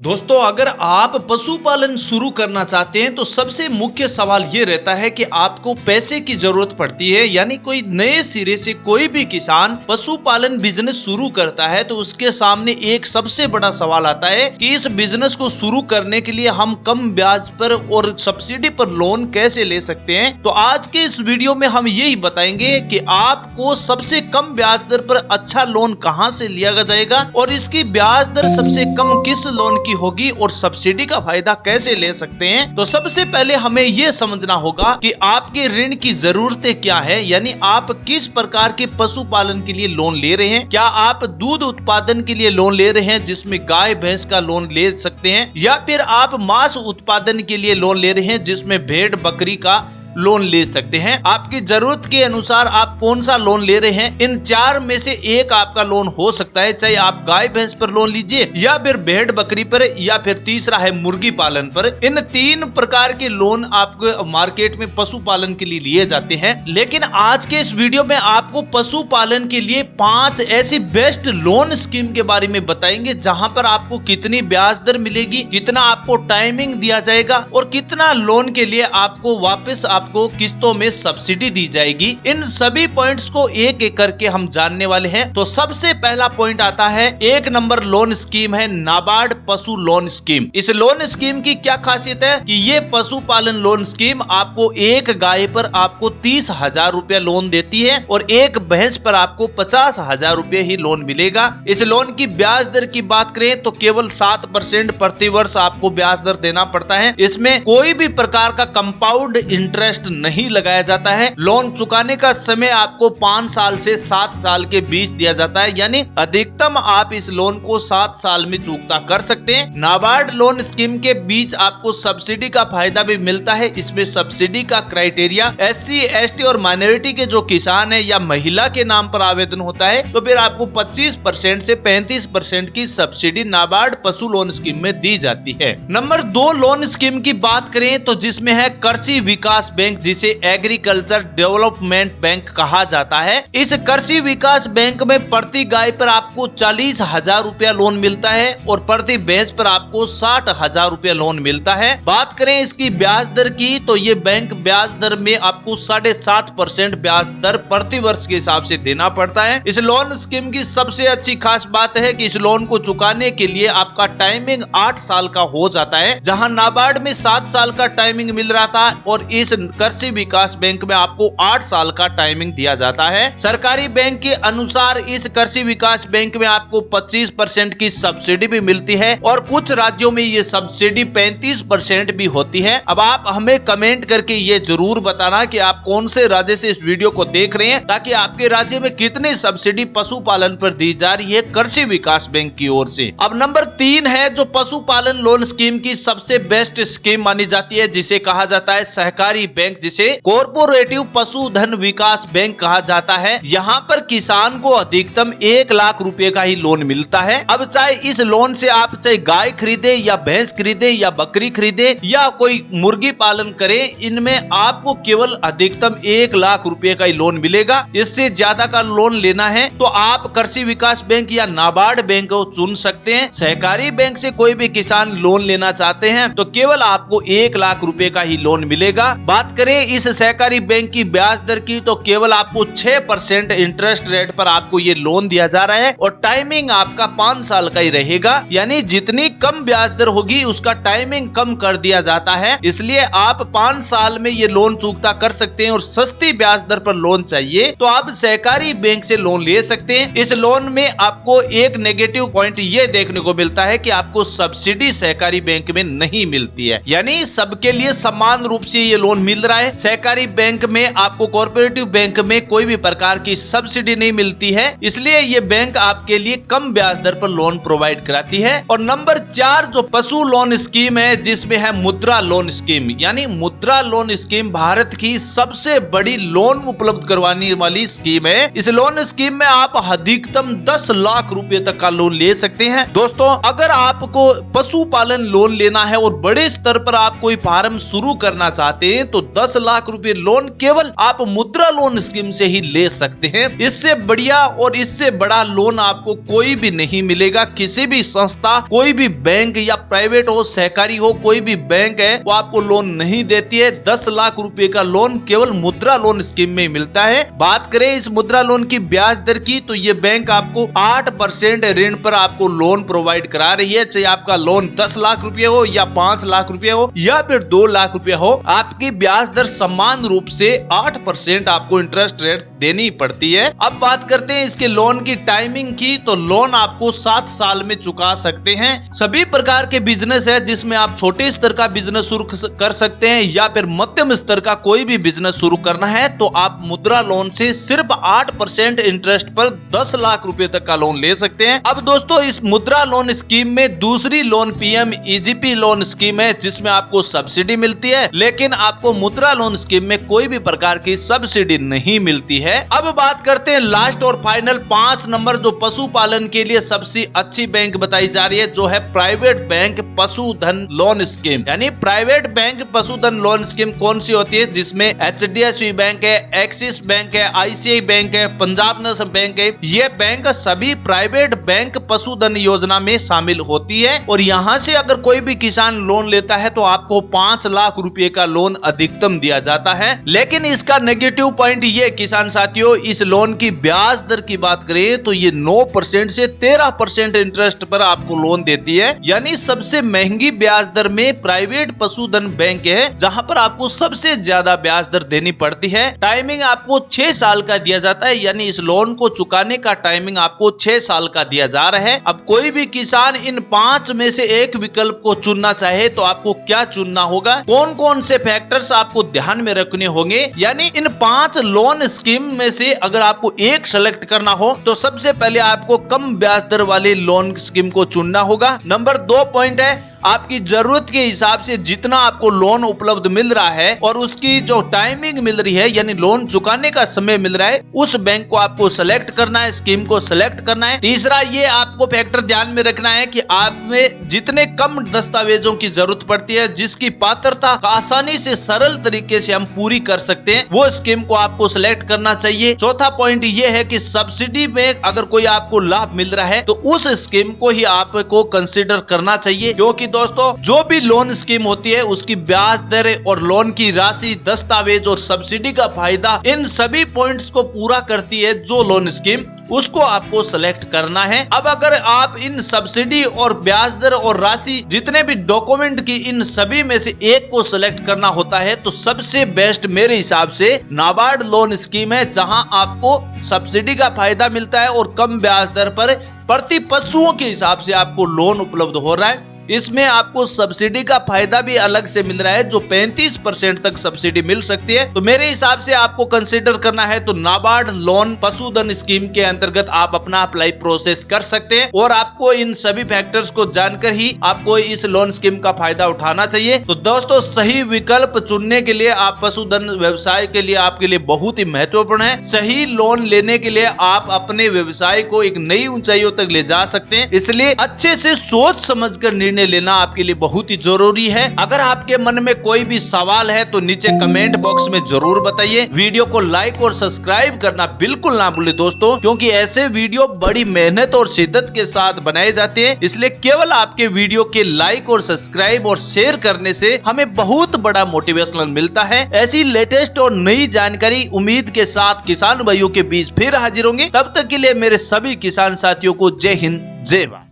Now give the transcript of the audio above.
दोस्तों, अगर आप पशुपालन शुरू करना चाहते हैं तो सबसे मुख्य सवाल ये रहता है कि आपको पैसे की जरूरत पड़ती है। यानी कोई नए सिरे से कोई भी किसान पशुपालन बिजनेस शुरू करता है तो उसके सामने एक सबसे बड़ा सवाल आता है कि इस बिजनेस को शुरू करने के लिए हम कम ब्याज पर और सब्सिडी पर लोन कैसे ले सकते हैं। तो आज के इस वीडियो में हम यही बताएंगे कि आपको सबसे कम ब्याज दर पर अच्छा लोन कहां से लिया जाएगा और इसकी ब्याज दर सबसे कम किस लोन की होगी और सब्सिडी का फायदा कैसे ले सकते हैं। तो सबसे पहले हमें यह समझना होगा कि आपके ऋण की जरूरतें क्या है, यानी आप किस प्रकार के पशुपालन के लिए लोन ले रहे हैं। क्या आप दूध उत्पादन के लिए लोन ले रहे हैं जिसमें गाय भैंस का लोन ले सकते हैं, या फिर आप मांस उत्पादन के लिए लोन ले रहे हैं जिसमें भेड़ बकरी का लोन ले सकते हैं। आपकी जरूरत के अनुसार आप कौन सा लोन ले रहे हैं, इन चार में से एक आपका लोन हो सकता है। चाहे आप गाय भैंस पर लोन लीजिए या फिर भेड़ बकरी पर, या फिर तीसरा है मुर्गी पालन पर। इन तीन प्रकार के लोन आपको मार्केट में पशुपालन के लिए लिए जाते हैं। लेकिन आज के इस वीडियो में आपको पशुपालन के लिए 5 ऐसी बेस्ट लोन स्कीम के बारे में बताएंगे जहां पर आपको कितनी ब्याज दर मिलेगी, कितना आपको टाइमिंग दिया जाएगा और कितना लोन के लिए आपको वापस आपको किस्तों में सब्सिडी दी जाएगी। इन सभी पॉइंट्स को एक एक करके हम जानने वाले हैं। तो सबसे पहला पॉइंट आता है, 1 नंबर लोन स्कीम है नाबार्ड पशु लोन स्कीम। इस लोन स्कीम की क्या खासियत है कि ये पशुपालन लोन स्कीम आपको एक गाय पर आपको 30,000 रुपया लोन देती है और एक भैंस पर आपको 50,000 रुपये ही लोन मिलेगा। इस लोन की ब्याज दर की बात करें तो केवल 7% प्रति वर्ष आपको ब्याज दर देना पड़ता है। इसमें कोई भी प्रकार का कंपाउंड इंटरेस्ट नहीं लगाया जाता है। लोन चुकाने का समय आपको 5 साल से 7 साल के बीच दिया जाता है, यानी अधिकतम आप इस लोन को 7 साल में चुकता कर सकते हैं। नाबार्ड लोन स्कीम के बीच आपको सब्सिडी का फायदा भी मिलता है। इसमें सब्सिडी का क्राइटेरिया SC ST और माइनॉरिटी के जो किसान है या महिला के नाम पर आवेदन होता है तो फिर आपको 25% से 35% की सब्सिडी नाबार्ड पशु लोन स्कीम में दी जाती है। नंबर 2 लोन स्कीम की बात करें तो जिसमें है कृषि विकास बैंक, जिसे एग्रीकल्चर डेवलपमेंट बैंक कहा जाता है। इस कृषि विकास बैंक में प्रति गाय पर आपको 40,000 रुपया लोन मिलता है और प्रति भैंस पर आपको 60,000 रुपया लोन मिलता है। बात करें इसकी ब्याज दर की तो ये बैंक ब्याज दर में आपको 7.5% ब्याज दर प्रति वर्ष के हिसाब से देना पड़ता है। इस लोन स्कीम की सबसे अच्छी खास बात है कि इस लोन को चुकाने के लिए आपका टाइमिंग 8 साल का हो जाता है, जहां नाबार्ड में 7 साल का टाइमिंग मिल रहा था और इस कृषि विकास बैंक में आपको 8 साल का टाइमिंग दिया जाता है। सरकारी बैंक के अनुसार इस कृषि विकास बैंक में आपको 25% की सब्सिडी भी मिलती है और कुछ राज्यों में ये सब्सिडी 35% भी होती है। अब आप हमें कमेंट करके ये जरूर बताना कि आप कौन से राज्य से इस वीडियो को देख रहे हैं, ताकि आपके राज्य में कितनी सब्सिडी पशुपालन पर दी जा रही है कृषि विकास बैंक की ओर से। अब नंबर 3 है जो पशुपालन लोन स्कीम की सबसे बेस्ट स्कीम मानी जाती है, जिसे कहा जाता है सहकारी बैंक, जिसे कॉर्पोरेटिव पशुधन विकास बैंक कहा जाता है। यहाँ पर किसान को अधिकतम 1 लाख रुपए का ही लोन मिलता है। अब चाहे इस लोन से आप चाहे गाय खरीदे या भैंस खरीदे या बकरी खरीदे या कोई मुर्गी पालन करे, इनमें आपको केवल अधिकतम 1 लाख रुपए का ही लोन मिलेगा। इससे ज्यादा का लोन लेना है तो आप कृषि विकास बैंक या नाबार्ड बैंक को चुन सकते हैं। सहकारी बैंक से कोई भी किसान लोन लेना चाहते हैं तो केवल आपको 1 लाख रुपए का ही लोन मिलेगा। बात करें इस सहकारी बैंक की ब्याज दर की तो केवल आपको 6% इंटरेस्ट रेट पर आपको ये लोन दिया जा रहा है और टाइमिंग आपका 5 साल का ही रहेगा, यानी जितनी कम ब्याज दर होगी उसका टाइमिंग कम कर दिया जाता है। इसलिए आप 5 साल में ये लोन चुकता कर सकते हैं और सस्ती ब्याज दर पर लोन चाहिए तो आप सहकारी बैंक से लोन ले सकते हैं। इस लोन में आपको एक नेगेटिव पॉइंट ये देखने को मिलता है कि आपको सब्सिडी सहकारी बैंक में नहीं मिलती है, यानी सबके लिए समान रूप से ये लोन मिल रहा है। सहकारी बैंक में आपको कॉर्पोरेटिव बैंक में कोई भी प्रकार की सब्सिडी नहीं मिलती है, इसलिए ये बैंक आपके लिए कम ब्याज दर पर लोन प्रोवाइड कराती है। और नंबर 4 जो पशु लोन स्कीम है जिसमें है मुद्रा लोन स्कीम, यानी मुद्रा लोन स्कीम भारत की सबसे बड़ी लोन उपलब्ध करवाने वाली स्कीम है। इस लोन स्कीम में आप अधिकतम 10 लाख रुपए तक का लोन ले सकते हैं। दोस्तों, अगर आपको पशुपालन लोन लेना है और बड़े स्तर पर आप कोई फार्म शुरू करना चाहते हैं तो 10 लाख रुपए लोन केवल आप मुद्रा लोन स्कीम से ही ले सकते हैं। इससे बढ़िया और इससे बड़ा लोन आपको कोई भी नहीं मिलेगा। किसी भी संस्था, कोई भी बैंक या प्राइवेट हो, सहकारी हो, कोई भी बैंक है वो आपको लोन नहीं देती है। 10 लाख रुपए का लोन केवल मुद्रा लोन स्कीम में मिलता है। बात करें इस मुद्रा लोन की ब्याज दर की, तो ये बैंक आपको 8% ऋण पर आपको लोन प्रोवाइड करा रही है। चाहे आपका लोन 10 लाख रुपए हो या 5 लाख रुपए हो या फिर 2 लाख रुपए हो, आपकी ब्याज दर समान रूप से 8% आपको इंटरेस्ट रेट देनी पड़ती है। अब बात करते हैं इसके लोन की टाइमिंग की, तो लोन आपको 7 साल में चुका सकते हैं। सभी प्रकार के बिजनेस है जिसमें आप छोटे स्तर का बिजनेस शुरू कर सकते हैं या फिर मध्यम स्तर का कोई भी बिजनेस शुरू करना है तो आप मुद्रा लोन से सिर्फ 8% इंटरेस्ट पर 10 लाख रुपए तक का लोन ले सकते हैं। अब दोस्तों इस मुद्रा लोन स्कीम में दूसरी लोन PM-EGP लोन स्कीम है जिसमें आपको सब्सिडी मिलती है, लेकिन आपको मुद्रा लोन स्कीम में कोई भी प्रकार की सब्सिडी नहीं मिलती है। अब बात करते हैं लास्ट और फाइनल 5 नंबर जो पशुपालन के लिए सबसे अच्छी बैंक बताई जा रही है, जो है प्राइवेट बैंक पशुधन लोन स्कीम। यानी प्राइवेट बैंक पशुधन लोन स्कीम कौन सी होती है, जिसमें HDFC बैंक है, एक्सिस बैंक है, ICICI बैंक है, पंजाब नेशनल बैंक है। ये बैंक सभी प्राइवेट बैंक पशुधन योजना में शामिल होती है और यहाँ से अगर कोई भी किसान लोन लेता है तो आपको 5 लाख रुपए का लोन अधिकतम दिया जाता है। लेकिन इसका नेगेटिव पॉइंट ये किसान साथियों, इस लोन की ब्याज दर की बात करें तो ये 9% से 13% इंटरेस्ट पर आपको लोन देती है। यानी सबसे महंगी ब्याज दर में प्राइवेट पशुधन बैंक है जहां पर आपको सबसे ज्यादा ब्याज दर देनी पड़ती है। टाइमिंग आपको 6 साल का दिया जाता है, यानी इस लोन को चुकाने का टाइमिंग आपको 6 साल का दिया जा रहा है। अब कोई भी किसान इन 5 में से एक विकल्प को चुनना चाहे तो आपको क्या चुनना होगा, कौन कौन से फैक्टर्स आपको ध्यान में रखने होंगे। यानी इन 5 लोन स्कीम में से अगर आपको एक सेलेक्ट करना हो तो सबसे पहले आपको कम ब्याज दर वाली लोन स्कीम को चुनना होगा। नंबर 2 पॉइंट है आपकी जरूरत के हिसाब से जितना आपको लोन उपलब्ध मिल रहा है और उसकी जो टाइमिंग मिल रही है, यानी लोन चुकाने का समय मिल रहा है, उस बैंक को आपको सेलेक्ट करना है, स्कीम को सेलेक्ट करना है। तीसरा ये आपको फैक्टर ध्यान में रखना है कि आप में जितने कम दस्तावेजों की जरूरत पड़ती है, जिसकी पात्रता आसानी से सरल तरीके से हम पूरी कर सकते हैं, वो स्कीम को आपको सिलेक्ट करना चाहिए। चौथा पॉइंट ये है कि सब्सिडी में अगर कोई आपको लाभ मिल रहा है तो उस स्कीम को ही आपको कंसिडर करना चाहिए, क्योंकि दोस्तों जो भी लोन स्कीम होती है उसकी ब्याज दर और लोन की राशि, दस्तावेज और सब्सिडी का फायदा, इन सभी पॉइंट्स को पूरा करती है जो लोन स्कीम, उसको आपको सेलेक्ट करना है। अब अगर आप इन सब्सिडी और ब्याज दर और राशि जितने भी डॉक्यूमेंट की इन सभी में से एक को सेलेक्ट करना होता है तो सबसे बेस्ट मेरे हिसाब से नाबार्ड लोन स्कीम है, जहां आपको सब्सिडी का फायदा मिलता है और कम ब्याज दर पर प्रति पशुओं के हिसाब से आपको लोन उपलब्ध हो रहा है। इसमें आपको सब्सिडी का फायदा भी अलग से मिल रहा है, जो 35% तक सब्सिडी मिल सकती है। तो मेरे हिसाब से आपको कंसीडर करना है तो नाबार्ड लोन पशुधन स्कीम के अंतर्गत आप अपना अप्लाई प्रोसेस कर सकते हैं और आपको इन सभी फैक्टर्स को जानकर ही आपको इस लोन स्कीम का फायदा उठाना चाहिए। तो दोस्तों सही विकल्प चुनने के लिए आप पशुधन व्यवसाय के लिए आपके लिए बहुत ही महत्वपूर्ण है। सही लोन लेने के लिए आप अपने व्यवसाय को एक नई ऊंचाइयों तक ले जा सकते हैं, इसलिए अच्छे से सोच समझ कर लेना आपके लिए बहुत ही जरूरी है। अगर आपके मन में कोई भी सवाल है तो नीचे कमेंट बॉक्स में जरूर बताइए। वीडियो को लाइक और सब्सक्राइब करना बिल्कुल ना भूले दोस्तों, क्योंकि ऐसे वीडियो बड़ी मेहनत और शिद्दत के साथ बनाए जाते हैं, इसलिए केवल आपके वीडियो के लाइक और सब्सक्राइब और शेयर करने से हमें बहुत बड़ा मोटिवेशन मिलता है। ऐसी लेटेस्ट और नई जानकारी उम्मीद के साथ किसान भाइयों के बीच फिर हाजिर होंगे। तब तक के लिए मेरे सभी किसान साथियों को जय हिंद, जय भारत।